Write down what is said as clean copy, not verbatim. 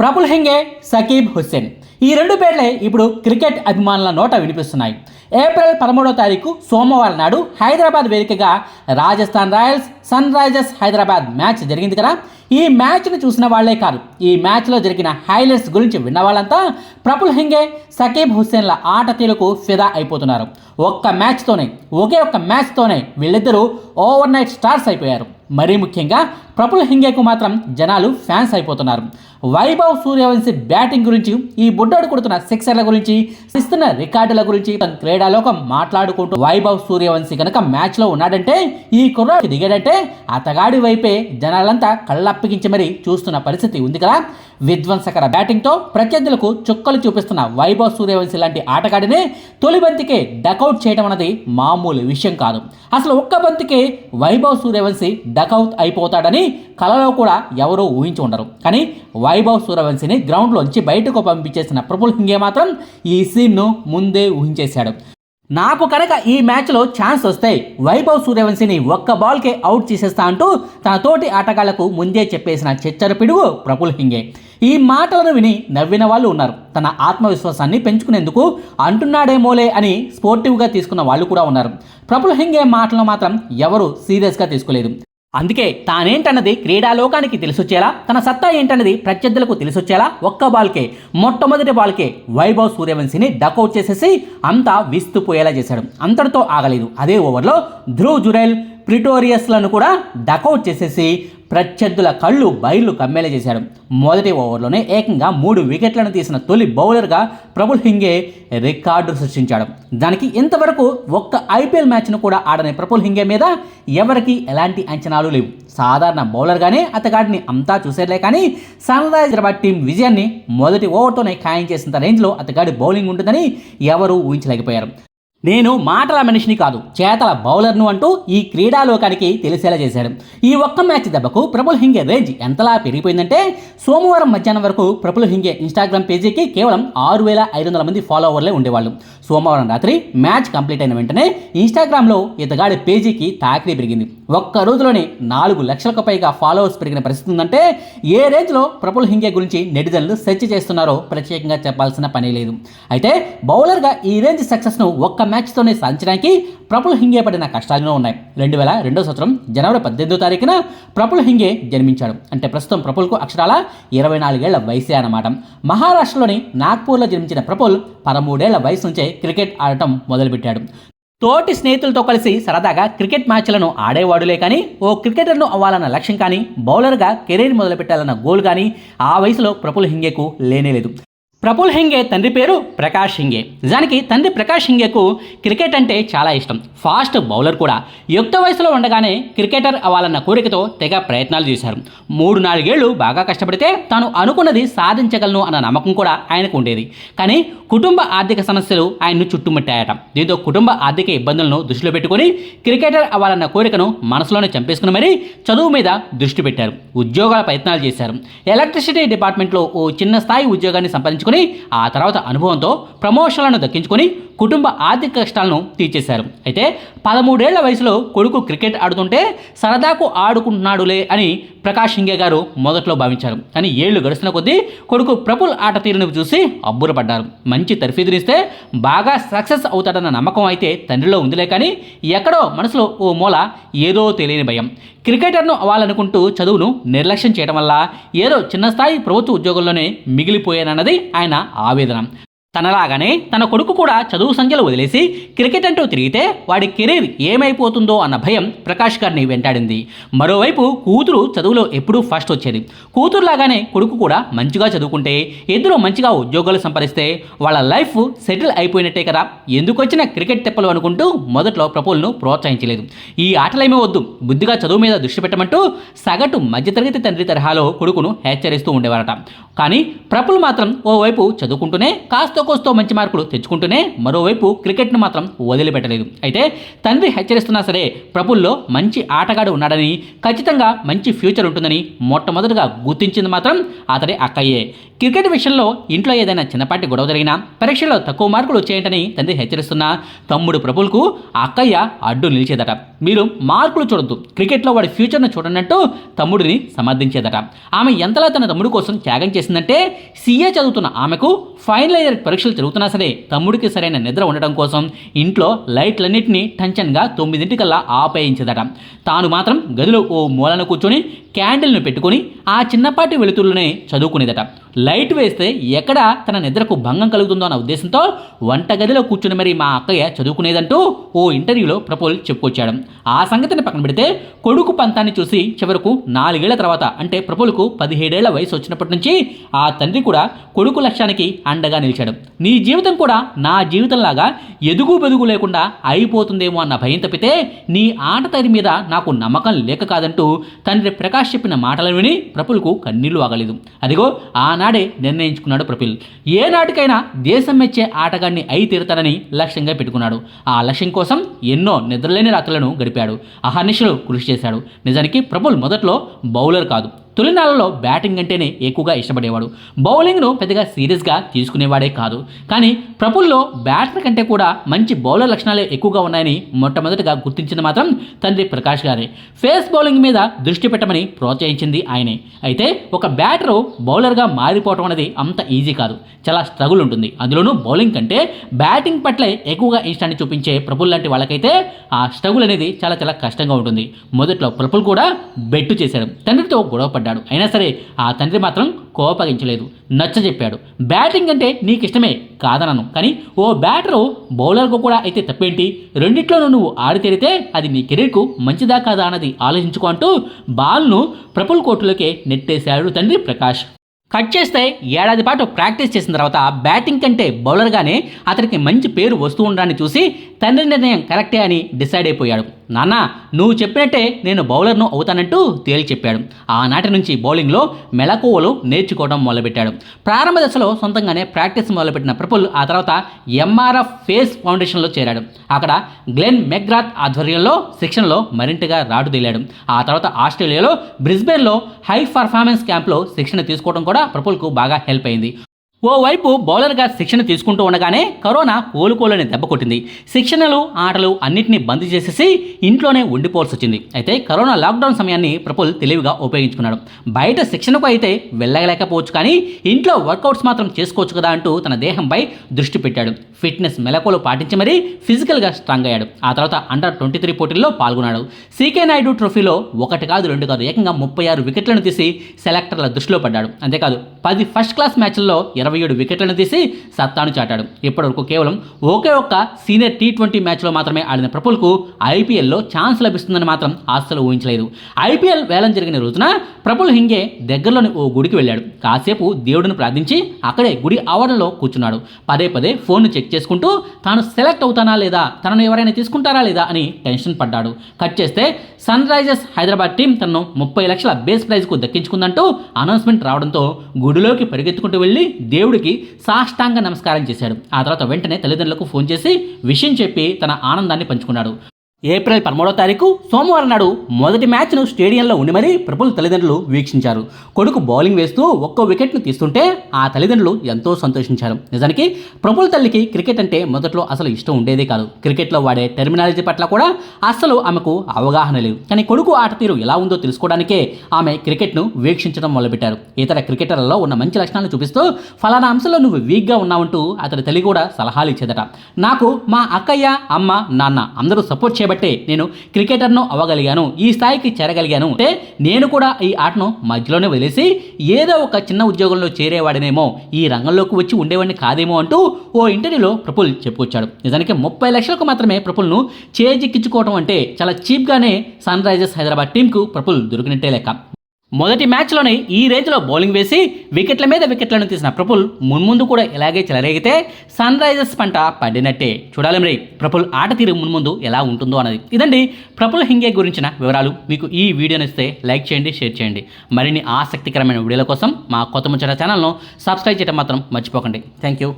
ప్రఫుల్ హెంగే, సకీబ్ హుస్సేన్ ఈ రెండు పేర్లే ఇప్పుడు క్రికెట్ అభిమానుల నోట వినిపిస్తున్నాయి. ఏప్రిల్ 13వ తారీఖు సోమవారం నాడు హైదరాబాద్ వేదికగా Rajasthan Royals Sunrisers Hyderabad match జరిగింది కదా. ఈ మ్యాచ్ను చూసిన వాళ్లే కాదు, ఈ మ్యాచ్లో జరిగిన హైలైట్స్ గురించి విన్న వాళ్ళంతా ప్రఫుల్ హెంగే, సకీబ్ హుస్సేన్ల ఆట తీరుకు ఫిదా అయిపోతున్నారు. ఒకే ఒక్క మ్యాచ్తోనే వీళ్ళిద్దరూ ఓవర్ నైట్ స్టార్స్ అయిపోయారు. మరీ ముఖ్యంగా ప్రఫుల్ హెంగేకు మాత్రం జనాలు ఫ్యాన్స్ అయిపోతున్నారు. వైభవ్ సూర్యవంశీ బ్యాటింగ్ గురించి, ఈ బుడ్డోడు కొడుతున్న సిక్సర్ల గురించి, ఇస్తున్న రికార్డుల గురించి క్రీడాలోకం మాట్లాడుకుంటూ వైభవ్ సూర్యవంశీ కనుక మ్యాచ్లో ఉన్నాడంటే, ఈ కుర్రాడు దిగాడంటే అతగాడి వైపే జనాలంతా కళ్ళప్పగించి మరీ చూస్తున్న పరిస్థితి ఉంది కదా. విధ్వంసకర బ్యాటింగ్తో ప్రత్యర్థులకు చుక్కలు చూపిస్తున్న వైభవ్ సూర్యవంశీ లాంటి ఆటగాడినే తొలి బంతికే డకౌట్ చేయడం అనేది మామూలు విషయం కాదు. అసలు ఒక్క బంతికే వైభవ్ సూర్యవంశీ డకౌట్ అయిపోతాడని కలలో కూడా ఎవరూ ఊహించి ఉండరు. కానీ వైభవ్ సూర్యవంశీని గ్రౌండ్లోంచి బయటకు పంపించేసిన ప్రఫుల్ హెంగే మాత్రం ఈ సీన్ను ముందే ఊహించేశాడు. నాకు కనుక ఈ మ్యాచ్లో ఛాన్స్ వస్తే వైభవ్ సూర్యవంశీని ఒక్క బాల్కే అవుట్ చేసేస్తా అంటూ తన తోటి ఆటగాళ్లకు ముందే చెప్పేసిన చిచ్చర పిడుగు ప్రఫుల్ హెంగే. ఈ మాటలను విని నవ్విన వాళ్ళు ఉన్నారు. తన ఆత్మవిశ్వాసాన్ని పెంచుకునేందుకు అంటున్నాడేమోలే అని స్పోర్టివ్గా తీసుకున్న వాళ్ళు కూడా ఉన్నారు. ప్రఫుల్ హెంగే మాటలను మాత్రం ఎవరు సీరియస్గా తీసుకోలేదు. అందుకే తానేంటన్నది క్రీడాలోకానికి తెలిసొచ్చేలా, తన సత్తా ఏంటన్నది ప్రత్యర్థులకు తెలిసొచ్చేలా మొట్టమొదటి బాల్కే వైభవ్ సూర్యవంశీని డకౌట్ చేసేసి అంతా విస్తుపోయేలా చేశాడు. అంతటితో ఆగలేదు. అదే ఓవర్లో ధ్రువ్ జురైల్, ప్రిటోరియస్లను కూడా డకౌట్ చేసేసి ప్రత్యర్థుల కళ్ళు బయళ్ళు కమ్మేలా చేశాడు. మొదటి ఓవర్లోనే ఏకంగా 3 వికెట్లను తీసిన తొలి బౌలర్గా ప్రఫుల్ హెంగే రికార్డు సృష్టించాడు. దానికి ఇంతవరకు ఒక్క ఐపీఎల్ మ్యాచ్ను కూడా ఆడని ప్రఫుల్ హెంగే మీద ఎవరికి ఎలాంటి అంచనాలు లేవు. సాధారణ బౌలర్గానే అతగాడిని అంతా చూసేలే, కానీ సన్ రైజర్స్ హైదరాబాద్ టీం విజయాన్ని మొదటి ఓవర్తోనే ఖాయం చేసేంత రేంజ్లో అతగాడి బౌలింగ్ ఉంటుందని ఎవరూ ఊహించలేకపోయారు. నేను మాటల మనిషిని కాదు, చేతల బౌలర్ను అంటూ ఈ క్రీడాలోకానికి తెలిసేలా చేశాడు. ఈ ఒక్క మ్యాచ్ దెబ్బకు ప్రఫుల్ హెంగే రేంజ్ ఎంతలా పెరిగిపోయిందంటే, సోమవారం మధ్యాహ్నం వరకు ప్రఫుల్ హెంగే ఇన్స్టాగ్రామ్ పేజీకి కేవలం 6500 మంది ఫాలోవర్లే ఉండేవాళ్ళు. సోమవారం రాత్రి మ్యాచ్ కంప్లీట్ అయిన వెంటనే ఇన్స్టాగ్రామ్లో ఇతగాడి పేజీకి తాకిడి పెరిగింది. ఒక్క రోజులోనే 4 లక్షలకు పైగా ఫాలోవర్స్ పెరిగిన పరిస్థితి ఉందంటే, ఏ రేంజ్లో ప్రఫుల్ హెంగే గురించి నెటిజన్లు సెర్చ్ చేస్తున్నారో ప్రత్యేకంగా చెప్పాల్సిన పని లేదు. అయితే బౌలర్గా ఈ రేంజ్ సక్సెస్ను ఒక్క మ్యాచ్తోనే సాధించడానికి ప్రఫుల్ హెంగే పడిన కష్టాలు ఉన్నాయి. 2002 సంవత్సరం జనవరి 18వ తారీఖున ప్రఫుల్ హెంగే జన్మించాడు. అంటే ప్రస్తుతం ప్రఫుల్కు అక్షరాల 24 ఏళ్ల వయసే అన్నమాట. మహారాష్ట్రలోని నాగ్పూర్లో జన్మించిన ప్రఫుల్ 13 ఏళ్ల వయసు నుంచే క్రికెట్ ఆడటం మొదలుపెట్టాడు. తోటి స్నేహితులతో కలిసి సరదాగా క్రికెట్ మ్యాచ్లను ఆడేవాడులే, కానీ ఓ క్రికెటర్ను అవ్వాలన్న లక్ష్యం కానీ, బౌలర్గా కెరీర్ మొదలుపెట్టాలన్న గోల్ కానీ ఆ వయసులో ప్రఫుల్ హెంగేకు లేనేలేదు. ప్రఫుల్ హెంగే తండ్రి పేరు ప్రకాష్ హెంగే. నిజానికి తండ్రి ప్రకాష్ హెంగేకు క్రికెట్ అంటే చాలా ఇష్టం. ఫాస్ట్ బౌలర్ కూడా. యుక్త వయసులో ఉండగానే క్రికెటర్ అవ్వాలన్న కోరికతో తెగ ప్రయత్నాలు చేశారు. 3-4 ఏళ్లు బాగా కష్టపడితే తాను అనుకున్నది సాధించగలను అన్న నమ్మకం కూడా ఆయనకు ఉండేది. కానీ కుటుంబ ఆర్థిక సమస్యలు ఆయన్ను చుట్టుముట్టాయట. దీంతో కుటుంబ ఆర్థిక ఇబ్బందులను దృష్టిలో పెట్టుకుని క్రికెటర్ అవ్వాలన్న కోరికను మనసులోనే చంపేసుకుని మరీ చదువు మీద దృష్టి పెట్టారు. ఉద్యోగాల ప్రయత్నాలు చేశారు. ఎలక్ట్రిసిటీ డిపార్ట్మెంట్లో ఓ చిన్న స్థాయి ఉద్యోగాన్ని సంపాదించుకుని ఆ తర్వాత అనుభవంతో ప్రమోషన్లను దక్కించుకొని కుటుంబ ఆర్థిక కష్టాలను తీర్చేశారు. అయితే 13 ఏళ్ల వయసులో కొడుకు క్రికెట్ ఆడుతుంటే సరదాకు ఆడుకుంటున్నాడులే అని ప్రకాష్ హెంగే గారు మొదట్లో భావించారు. కానీ ఏళ్లు గడుస్తున్న కొద్దీ కొడుకు ప్రఫుల్ ఆట తీరును చూసి అబ్బురపడ్డారు. మంచి తర్ఫీదునిస్తే బాగా సక్సెస్ అవుతాడన్న నమ్మకం అయితే తండ్రిలో ఉందిలే, కానీ ఎక్కడో మనసులో ఓ మూల ఏదో తెలియని భయం. క్రికెటర్ను అవ్వాలనుకుంటూ చదువును నిర్లక్ష్యం చేయడం వల్ల ఏదో చిన్న స్థాయి ప్రభుత్వ ఉద్యోగంలోనే మిగిలిపోయానన్నది ఆయన ఆవేదన. తనలాగానే తన కొడుకు కూడా చదువు సంఖ్యలు వదిలేసి క్రికెట్ అంటూ తిరిగితే వాడి కెరీర్ ఏమైపోతుందో అన్న భయం ప్రకాష్ గారిని వెంటాడింది. మరోవైపు కూతురు చదువులో ఎప్పుడూ ఫస్ట్ వచ్చేది. కూతురులాగానే కొడుకు కూడా మంచిగా చదువుకుంటే, ఇద్దరు మంచిగా ఉద్యోగాలు సంపాదిస్తే వాళ్ళ లైఫ్ సెటిల్ అయిపోయినట్టే కదా, ఎందుకు వచ్చిన క్రికెట్ తెప్పలు అనుకుంటూ మొదట్లో ప్రఫుల్ను ప్రోత్సహించలేదు. ఈ ఆటలేమీ వద్దు, బుద్ధిగా చదువు మీద దృష్టి పెట్టమంటూ సగటు మధ్యతరగతి తండ్రి తరహాలో కొడుకును హెచ్చరిస్తూ ఉండేవారట. కానీ ప్రఫుల్ మాత్రం ఓవైపు చదువుకుంటూనే కాస్త కోస్తో మంచి మార్కులు తెచ్చుకుంటూనే మరోవైపు క్రికెట్ను మాత్రం వదిలిపెట్టలేదు. అయితే తండ్రి హెచ్చరిస్తున్నా సరే ప్రఫుల్లో మంచి ఆటగాడు ఉన్నాడని, ఖచ్చితంగా మంచి ఫ్యూచర్ ఉంటుందని మొట్టమొదటిగా గుర్తించింది మాత్రం అతడి అక్కయ్యే. క్రికెట్ విషయంలో ఇంట్లో ఏదైనా చిన్నపాటి గొడవ జరిగినా, పరీక్షల్లో తక్కువ మార్కులు వచ్చేయంటని తండ్రి హెచ్చరిస్తున్నా తమ్ముడు ప్రఫుల్కు అక్కయ్య అడ్డు నిలిచేదట. మీరు మార్కులు చూడొద్దు, క్రికెట్లో వాడి ఫ్యూచర్ను చూడనట్టు తమ్ముడిని సమర్థించేదట. ఆమె ఎంతలా తన తమ్ముడు కోసం త్యాగం చేసిందంటే సీఏ చదువుతున్న ఆమెకు ఫైనల్ ఇయర్ పరీక్షలు జరుగుతున్నా సరే తమ్ముడికి సరైన నిద్ర ఉండటం కోసం ఇంట్లో లైట్లన్నింటినీ టెన్షన్గా 9 ఆపేయించేదట. తాను మాత్రం గదిలో ఓ మూలను కూర్చొని క్యాండిల్ను పెట్టుకుని ఆ చిన్నపాటి వెలుతురులోనే చదువుకునేదట. లైట్ వేస్తే ఎక్కడ తన నిద్రకు భంగం కలుగుతుందో అన్న ఉద్దేశంతో వంటగదిలో కూర్చుని మరి మా అక్కయ్య చదువుకునేదంటూ ఓ ఇంటర్వ్యూలో ప్రఫుల్ చెప్పుకొచ్చాడు. ఆ సంగతిని పక్కన పెడితే కొడుకు పంతాన్ని చూసి చివరకు 4 ఏళ్ల తర్వాత, అంటే ప్రఫుల్కు 17 ఏళ్ల వయసు వచ్చినప్పటి నుంచి ఆ తండ్రి కూడా కొడుకు లక్ష్యానికి అండగా నిలిచాడు. నీ జీవితం కూడా నా జీవితంలాగా ఎదుగు బెదుగు లేకుండా అయిపోతుందేమో అన్న భయం తప్పితే నీ ఆట తీరు మీద నాకు నమ్మకం లేక కాదంటూ తండ్రి ప్రకాష్ చెప్పిన మాటలను విని ప్రఫుల్కు కన్నీళ్లు ఆగలేదు. అదిగో ఆనాడే నిర్ణయించుకున్నాడు ప్రఫుల్. ఏ నాటికైనా దేశం మెచ్చే ఆటగాడిని అయి తీరుతాడని లక్ష్యంగా పెట్టుకున్నాడు. ఆ లక్ష్యం కోసం ఎన్నో నిద్రలేని రాత్రులను గడిపాడు, అహర్నిశలు కృషి చేశాడు. నిజానికి ప్రఫుల్ మొదట్లో బౌలర్ కాదు, తొలినాళ్లలో బ్యాటింగ్ అంటేనే ఎక్కువగా ఇష్టపడేవాడు. బౌలింగ్ను పెద్దగా సీరియస్గా తీసుకునేవాడే కాదు. కానీ ప్రఫుల్లో బ్యాటర్ కంటే కూడా మంచి బౌలర్ లక్షణాలే ఎక్కువగా ఉన్నాయని మొట్టమొదటిగా గుర్తించింది మాత్రం తండ్రి ప్రకాష్ గారే. ఫేస్ బౌలింగ్ మీద దృష్టి పెట్టమని ప్రోత్సహించింది ఆయనే. అయితే ఒక బ్యాటరు బౌలర్గా మారిపోవటం అనేది అంత ఈజీ కాదు, చాలా స్ట్రగుల్ ఉంటుంది. అందులోనూ బౌలింగ్ కంటే బ్యాటింగ్ పట్లే ఎక్కువగా ఇష్టాన్ని చూపించే ప్రఫుల్ లాంటి వాళ్ళకైతే ఆ స్ట్రగుల్ అనేది చాలా చాలా కష్టంగా ఉంటుంది. మొదట్లో ప్రఫుల్ కూడా బెట్టు చేశాడు, తండ్రితో గొడవ. అయినా సరే ఆ తండ్రి మాత్రం కోపగించలేదు, నచ్చజెప్పాడు. బ్యాటింగ్ అంటే నీకు ఇష్టమే కాదనను, కానీ ఓ బ్యాటరు బౌలర్కు కూడా అయితే తప్పేంటి, రెండిట్లోనూ నువ్వు ఆడితేరితే అది నీ కెరీర్కు మంచిదా కాదా అన్నది ఆలోచించుకో అంటూ బాల్ను ప్రఫుల్ కోర్టులోకే నెట్టేశాడు తండ్రి ప్రకాష్. కట్ చేస్తే ఏడాది పాటు ప్రాక్టీస్ చేసిన తర్వాత బ్యాటింగ్ కంటే బౌలర్గానే అతనికి మంచి పేరు వస్తూ ఉండడాన్ని చూసి తండ్రి నిర్ణయం కరెక్టే అని డిసైడ్ అయిపోయాడు. నాన్న, నువ్వు చెప్పినట్టే నేను బౌలర్ను అవుతానంటూ తేల్చి చెప్పాడు. ఆనాటి నుంచి బౌలింగ్లో మెళకువలు నేర్చుకోవడం మొదలుపెట్టాడు. ప్రారంభ దశలో సొంతంగానే ప్రాక్టీస్ మొదలుపెట్టిన ప్రఫుల్ ఆ తర్వాత ఎంఆర్ఎఫ్ ఫేస్ ఫౌండేషన్లో చేరాడు. అక్కడ గ్లెన్ మెగ్రాత్ ఆధ్వర్యంలో శిక్షణలో మరింతగా రాటుదేలాడు. ఆ తర్వాత ఆస్ట్రేలియాలో బ్రిస్బేన్లో హై పర్ఫార్మెన్స్ క్యాంప్లో శిక్షణ తీసుకోవడం కూడా ప్రఫుల్కు బాగా హెల్ప్ అయింది. ఓవైపు బౌలర్గా శిక్షణ తీసుకుంటూ ఉండగానే కరోనా కోలుకోలేని దెబ్బ కొట్టింది. శిక్షణలు, ఆటలు అన్నింటినీ బంద్ చేసేసి ఇంట్లోనే ఉండిపోవాల్సి వచ్చింది. అయితే కరోనా లాక్డౌన్ సమయాన్ని ప్రఫుల్ తెలివిగా ఉపయోగించుకున్నాడు. బయట శిక్షణకు అయితే వెళ్ళలేకపోవచ్చు, కానీ ఇంట్లో వర్కౌట్స్ మాత్రం చేసుకోవచ్చు కదా అంటూ తన దేహంపై దృష్టి పెట్టాడు. ఫిట్నెస్ మెలకువలు పాటించి మరీ ఫిజికల్గా స్ట్రాంగ్ అయ్యాడు. ఆ తర్వాత అండర్ 23 పోటీల్లో పాల్గొన్నాడు. సీకే నాయుడు ట్రోఫీలో 1 కాదు 2 కాదు ఏకంగా 36 వికెట్లను తీసి సెలెక్టర్ల దృష్టిలో పడ్డాడు. అంతేకాదు 10 ఫస్ట్ క్లాస్ మ్యాచ్ల్లో 27 వికెట్లను తీసి సత్తాను చాటాడు. ఇప్పటివరకు కేవలం ఒకే ఒక్క సీనియర్ T20 మ్యాచ్లో మాత్రమే ఆడిన ప్రఫుల్కు ఐపీఎల్లో ఛాన్స్ లభిస్తుందని మాత్రం అస్సలు ఊహించలేదు. ఐపీఎల్ వేలం జరిగిన రోజున ప్రఫుల్ హింగే దగ్గరలోని ఓ గుడికి వెళ్ళాడు. కాసేపు దేవుడిని ప్రార్థించి అక్కడే గుడి ఆవరణలో కూర్చున్నాడు. పదే ఫోన్ను చెక్ చేసుకుంటూ తాను సెలెక్ట్ అవుతానా లేదా, తనను ఎవరైనా తీసుకుంటారా లేదా అని టెన్షన్ పడ్డాడు. కట్ చేస్తే సన్ రైజర్స్ హైదరాబాద్ టీం తనను 30 లక్షల బేస్ ప్రైజ్కు దక్కించుకుందంటూ అనౌన్స్మెంట్ రావడంతో గుడిలోకి పరిగెత్తుకుంటూ వెళ్ళి దేవుడికి సాష్టాంగ నమస్కారం చేశాడు. ఆ తర్వాత వెంటనే తల్లిదండ్రులకు ఫోన్ చేసి విషయం చెప్పి తన ఆనందాన్ని పంచుకున్నాడు. ఏప్రిల్ 13వ తారీఖు సోమవారం నాడు మొదటి మ్యాచ్ను స్టేడియంలో ఉండి మరీ ప్రఫుల్ తల్లిదండ్రులు వీక్షించారు. కొడుకు బౌలింగ్ వేస్తూ ఒక్కో వికెట్ను తీస్తుంటే ఆ తల్లిదండ్రులు ఎంతో సంతోషించారు. నిజానికి ప్రఫుల్ తల్లికి క్రికెట్ అంటే మొదట్లో అసలు ఇష్టం ఉండేదే కాదు. క్రికెట్లో వాడే టెర్మినాలజీ పట్ల కూడా అస్సలు ఆమెకు అవగాహన లేదు. కానీ కొడుకు ఆట తీరు ఎలా ఉందో తెలుసుకోవడానికే ఆమె క్రికెట్ను వీక్షించడం మొదలుపెట్టారు. ఇతర క్రికెటర్లలో ఉన్న మంచి లక్షణాలను చూపిస్తూ ఫలానా అంశంలో నువ్వు వీక్గా ఉన్నావంటూ అతడి తల్లి కూడా సలహాలు ఇచ్చేదట. నాకు మా అక్కయ్య, అమ్మ, నాన్న అందరూ సపోర్ట్ చేయబట్టే నేను క్రికెటర్ను అవ్వగలిగాను, ఈ స్థాయికి చేరగలిగాను. అంటే నేను కూడా ఈ ఆటను మధ్యలోనే వదిలేసి ఏదో ఒక చిన్న ఉద్యోగంలో చేరేవాడినేమో, ఈ రంగంలోకి వచ్చి ఉండేవాడిని కాదేమో అంటూ ఓ ఇంటర్వ్యూలో ప్రఫుల్ చెప్పుకొచ్చాడు. నిజానికి 30 లక్షలకు మాత్రమే ప్రఫుల్ను చేజిక్కించుకోవడం అంటే చాలా చీప్గానే సన్ రైజర్స్ హైదరాబాద్ టీంకు ప్రఫుల్ దొరికినట్టే లెక్క. మొదటి మ్యాచ్లోనే ఈ రేంజ్లో బౌలింగ్ వేసి వికెట్ల మీద వికెట్లను తీసిన ప్రఫుల్ మున్ముందు కూడా ఇలాగే చెలరేగితే సన్ రైజర్స్ పంట పడినట్టే. చూడాలి మరి ప్రఫుల్ ఆట తీరు మున్ముందు ఎలా ఉంటుందో అన్నది. ఇదండి ప్రఫుల్ హింగే గురించిన వివరాలు. మీకు ఈ వీడియోని ఇస్తే లైక్ చేయండి, షేర్ చేయండి. మరిన్ని ఆసక్తికరమైన వీడియోల కోసం మా కొత్త ముచ్చట ఛానల్ను సబ్స్క్రైబ్ చేయడం మాత్రం మర్చిపోకండి. Thank you.